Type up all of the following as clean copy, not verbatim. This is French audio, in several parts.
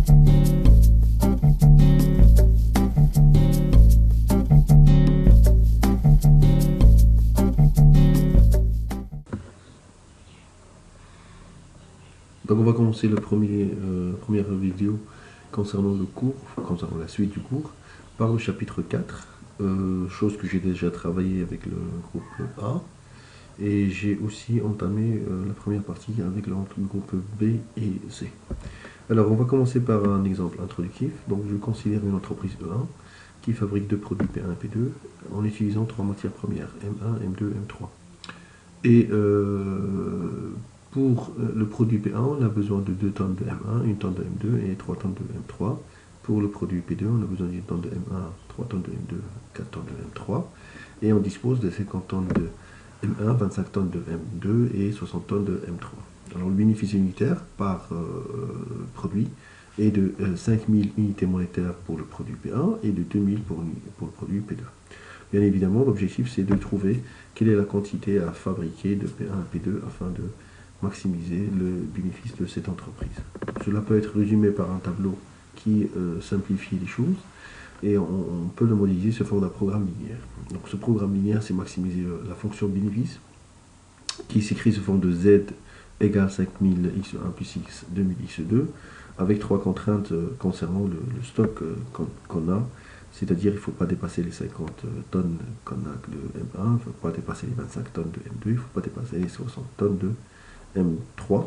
Donc on va commencer la première vidéo concernant le cours, concernant la suite du cours, par le chapitre 4, chose que j'ai déjà travaillé avec le groupe A, et j'ai aussi entamé la première partie avec le groupe B et C. Alors on va commencer par un exemple introductif. Donc je considère une entreprise E1 qui fabrique deux produits P1 et P2 en utilisant trois matières premières, M1, M2, M3. Et pour le produit P1, on a besoin de 2 tonnes de M1, 1 tonne de M2 et 3 tonnes de M3. Pour le produit P2, on a besoin d'une tonne de M1, 3 tonnes de M2, 4 tonnes de M3. Et on dispose de 50 tonnes de M1, 25 tonnes de M2 et 60 tonnes de M3. Alors le bénéfice unitaire par produit est de 5000 unités monétaires pour le produit P1 et de 2000 pour le produit P2. Bien évidemment, l'objectif c'est de trouver quelle est la quantité à fabriquer de P1 à P2 afin de maximiser le bénéfice de cette entreprise. Cela peut être résumé par un tableau qui simplifie les choses et on peut le modéliser sous forme d'un programme linéaire. Donc ce programme linéaire c'est maximiser la fonction bénéfice qui s'écrit sous forme de Z égale 5000 x1 plus x 2000 x2 avec trois contraintes concernant le stock qu'on a. C'est-à-dire il ne faut pas dépasser les 50 tonnes qu'on a de M1, il ne faut pas dépasser les 25 tonnes de M2, il ne faut pas dépasser les 60 tonnes de M3.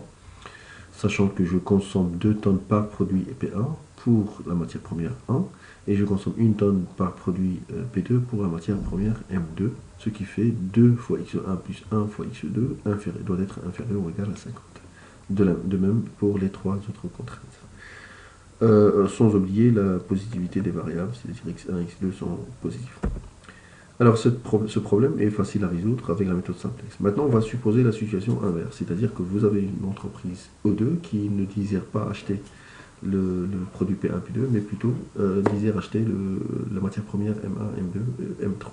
Sachant que je consomme 2 tonnes par produit P1 pour la matière première 1, et je consomme 1 tonne par produit P2 pour la matière première M2, ce qui fait 2 fois x1 plus 1 fois x2 doit être inférieur ou égal à 50. De même pour les trois autres contraintes. Sans oublier la positivité des variables, c'est-à-dire x1 et x2 sont positifs. Alors ce problème est facile à résoudre avec la méthode simplex. Maintenant on va supposer la situation inverse, c'est-à-dire que vous avez une entreprise O2 qui ne désire pas acheter le produit P1, P2, mais plutôt désire acheter la matière première M1, M2, M3.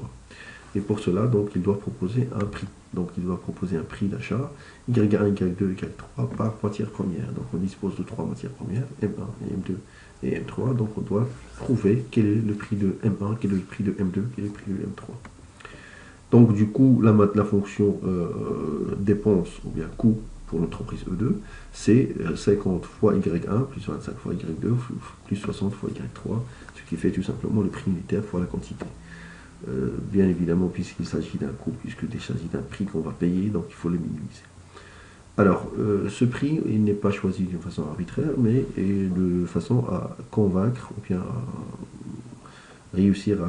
Et pour cela, donc, il doit proposer un prix. Donc, il doit proposer un prix d'achat Y1, Y2, Y3 par matière première. Donc, on dispose de trois matières premières, M1, M2 et M3. Donc, on doit prouver quel est le prix de M1, quel est le prix de M2, quel est le prix de M3. Donc, du coup, la fonction dépense ou bien coût pour l'entreprise E2, c'est 50 fois Y1 plus 25 fois Y2 plus 60 fois Y3, ce qui fait tout simplement le prix unitaire fois la quantité. Bien évidemment, puisqu'il s'agit d'un coût, puisqu'il s'agit d'un prix qu'on va payer, donc il faut le minimiser. Alors, ce prix, il n'est pas choisi d'une façon arbitraire, mais de façon à convaincre, ou bien à réussir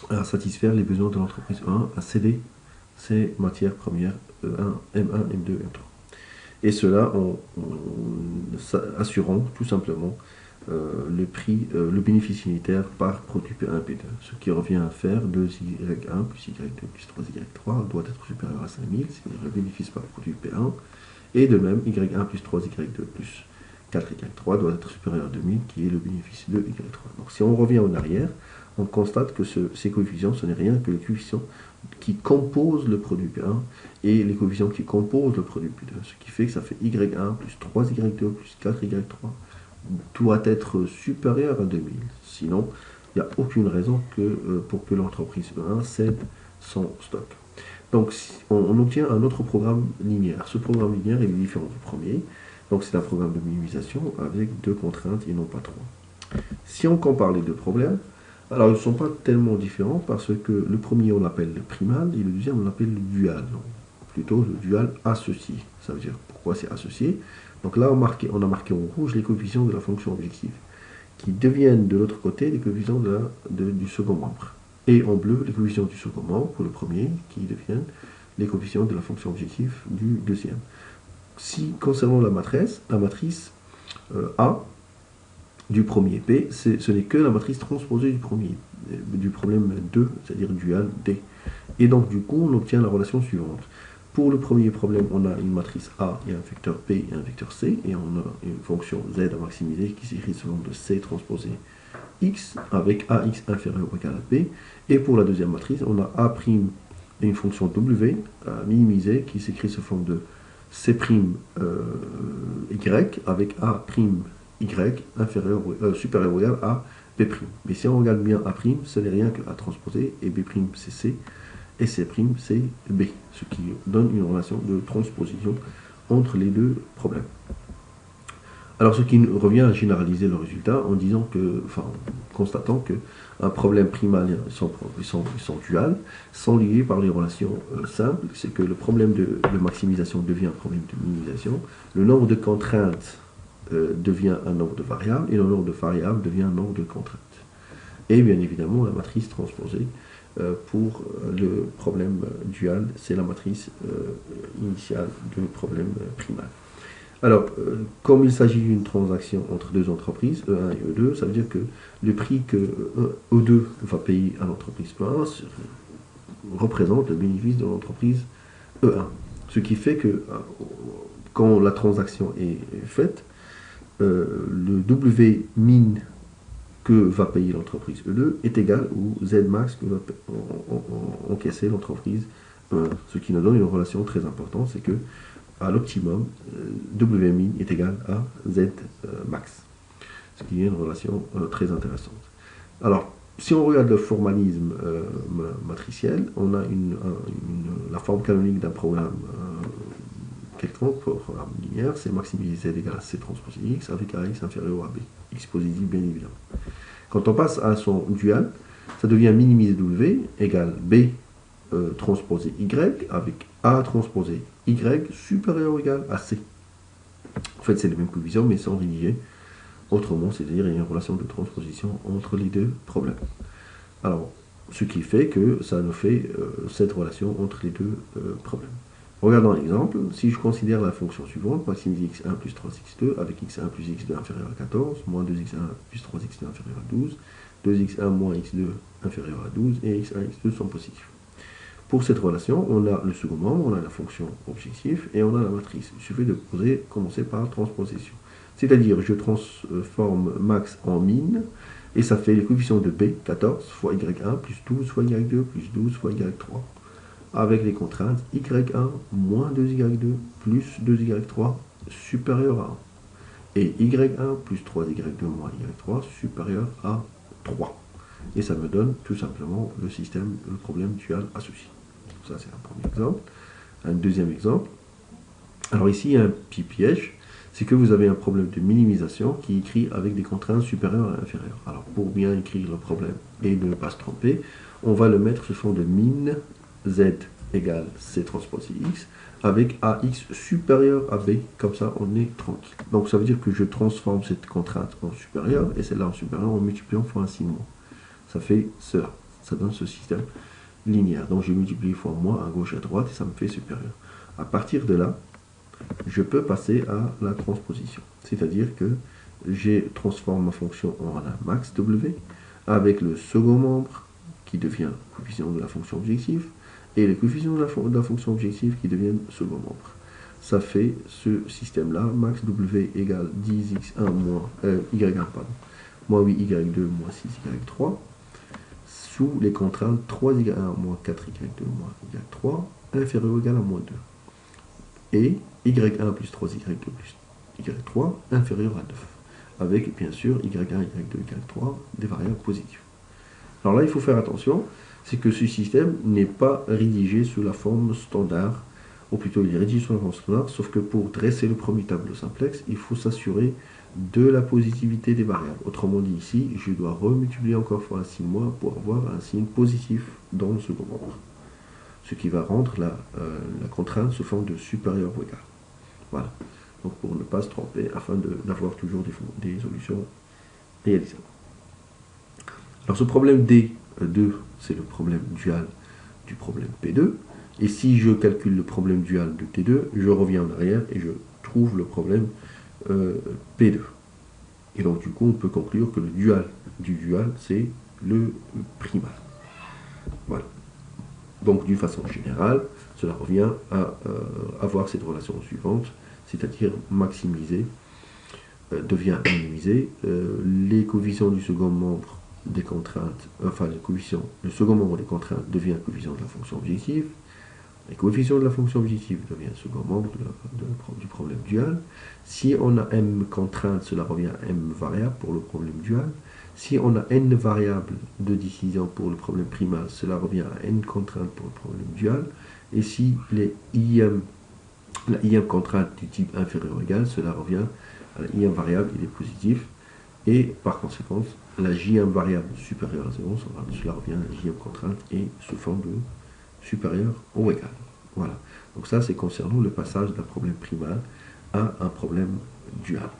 à satisfaire les besoins de l'entreprise 1, à céder ses matières premières E1, M1, M2, M3. Et cela en assurant tout simplement le prix, le bénéfice unitaire par produit P1 P2, ce qui revient à faire 2Y1 plus Y2 plus 3Y3 doit être supérieur à 5000, c'est-à-dire le bénéfice par produit P1, et de même Y1 plus 3Y2 plus 4Y3 doit être supérieur à 2000, qui est le bénéfice de Y3. Donc si on revient en arrière, on constate que ces coefficients, ce n'est rien que les coefficients qui composent le produit P1 et les coefficients qui composent le produit P2, ce qui fait que ça fait Y1 plus 3Y2 plus 4Y3 doit être supérieur à 2000. Sinon, il n'y a aucune raison pour que l'entreprise E1 cède son stock. Donc, on obtient un autre programme linéaire. Ce programme linéaire est différent du premier. Donc, c'est un programme de minimisation avec deux contraintes et non pas trois. Si on compare les deux problèmes, alors ils ne sont pas tellement différents parce que le premier on l'appelle le primal et le deuxième on l'appelle le dual. Donc, plutôt le dual associé. Ça veut dire pourquoi c'est associé. Donc là, on a marqué en rouge les coefficients de la fonction objective, qui deviennent de l'autre côté les coefficients du second membre. Et en bleu, les coefficients du second membre pour le premier, qui deviennent les coefficients de la fonction objective du deuxième. Si, concernant la matrice A du premier P, ce n'est que la matrice transposée du problème 2, c'est-à-dire dual D. Et donc, du coup, on obtient la relation suivante. Pour le premier problème, on a une matrice A et un vecteur P et un vecteur C, et on a une fonction Z à maximiser qui s'écrit sous forme de C transposé X avec AX inférieur ou égal à P. Et pour la deuxième matrice, on a A' et une fonction W à minimiser qui s'écrit sous forme de C' Y avec A' y supérieur ou égal à B'. Mais si on regarde bien A', ce n'est rien que A transposé, et B' c'est C, et C' c'est B, ce qui donne une relation de transposition entre les deux problèmes. Alors, ce qui revient à généraliser le résultat en disant que, enfin, en constatant que un problème primal, ils sont duals, sont liés par les relations simples. C'est que le problème de maximisation devient un problème de minimisation, le nombre de contraintes devient un nombre de variables, et le nombre de variables devient un nombre de contraintes. Et bien évidemment, la matrice transposée pour le problème dual, c'est la matrice initiale du problème primal. Alors, comme il s'agit d'une transaction entre deux entreprises, E1 et E2, ça veut dire que le prix que E2 va payer à l'entreprise E1 représente le bénéfice de l'entreprise E1. Ce qui fait que quand la transaction est faite, le W min que va payer l'entreprise E2 est égal au Z max que va encaisser l'entreprise E1. Ce qui nous donne une relation très importante, c'est que à l'optimum, W min est égal à Z max. Ce qui est une relation très intéressante. Alors, si on regarde le formalisme matriciel, on a la forme canonique d'un programme quelconque, programme linéaire, c'est maximiser Z égale à C transpose X avec AX inférieur à B. X positif, bien évidemment. Quand on passe à son dual, ça devient minimiser W égale B transposé Y avec A transposé Y supérieur ou égal à C. En fait, c'est les mêmes coefficients, mais sans rédiger autrement, c'est-à-dire il y a une relation de transposition entre les deux problèmes. Alors, ce qui fait que ça nous fait cette relation entre les deux problèmes. Regardons l'exemple. Si je considère la fonction suivante, maximiser x1 plus 3x2 avec x1 plus x2 inférieur à 14, moins 2x1 plus 3x2 inférieur à 12, 2x1 moins x2 inférieur à 12, et x1 et x2 sont positifs. Pour cette relation, on a le second membre, on a la fonction objectif, et on a la matrice. Il suffit de commencer par transposition. C'est-à-dire, je transforme max en min, et ça fait les coefficients de B, 14 fois y1 plus 12 fois y2 plus 12 fois y3. Avec les contraintes y1 moins 2y2 plus 2y3 supérieur à 1. Et y1 plus 3y2 moins y3 supérieur à 3. Et ça me donne tout simplement le problème dual associé. Ça, c'est un premier exemple. Un deuxième exemple. Alors ici, il y a un petit piège. C'est que vous avez un problème de minimisation qui est écrit avec des contraintes supérieures et inférieures. Alors, pour bien écrire le problème et ne pas se tromper, on va le mettre sous forme de min Z égale C transpose X avec AX supérieur à B. Comme ça, on est tranquille. Donc, ça veut dire que je transforme cette contrainte en supérieure et celle-là en supérieure en multipliant fois un signe moins. Ça fait cela. Ça donne ce système linéaire. Donc, je multiplie fois moins à gauche et à droite et ça me fait supérieur. À partir de là, je peux passer à la transposition. C'est-à-dire que je transforme ma fonction en un max W avec le second membre qui devient coefficient de la fonction objective et les coefficients de la fonction objective qui deviennent second membre. Ça fait ce système-là, max W égale 10x1 moins y1, pardon, moins 8y2 moins 6y3 sous les contraintes 3y1 moins 4y2 moins y3 inférieur ou égal à moins 2. Et y1 plus 3y2 plus y3 inférieur à 9. Avec bien sûr y1, y2, y3 des variables positives. Alors là, il faut faire attention, c'est que ce système n'est pas rédigé sous la forme standard, ou plutôt il est rédigé sous la forme standard, sauf que pour dresser le premier tableau simplex, il faut s'assurer de la positivité des variables. Autrement dit, ici, je dois remultiplier encore fois un signe moins pour avoir un signe positif dans le second membre. Ce qui va rendre la contrainte sous forme de supérieur ou égal. Voilà. Donc pour ne pas se tromper, afin d'avoir toujours des solutions réalisables. Alors ce problème D2, c'est le problème dual du problème P2. Et si je calcule le problème dual de T2, je reviens en arrière et je trouve le problème P2. Et donc du coup, on peut conclure que le dual du dual, c'est le primal. Voilà. Donc d'une façon générale, cela revient à avoir cette relation suivante, c'est-à-dire maximiser devient minimiser. Les coefficients du second membre des contraintes, enfin les coefficients, le second membre des contraintes devient un coefficient de la fonction objective. Les coefficients de la fonction objective devient un second membre du problème dual. Si on a m contraintes, cela revient à m variables pour le problème dual. Si on a n variables de décision pour le problème primal, cela revient à n contraintes pour le problème dual. Et si la IM contrainte du type inférieur ou égal, cela revient à la IM variable, il est positif. Et par conséquent, la JM variable supérieure à 0, cela revient à la JM contrainte et sous forme de supérieur ou égal. Voilà. Donc ça, c'est concernant le passage d'un problème primal à un problème dual.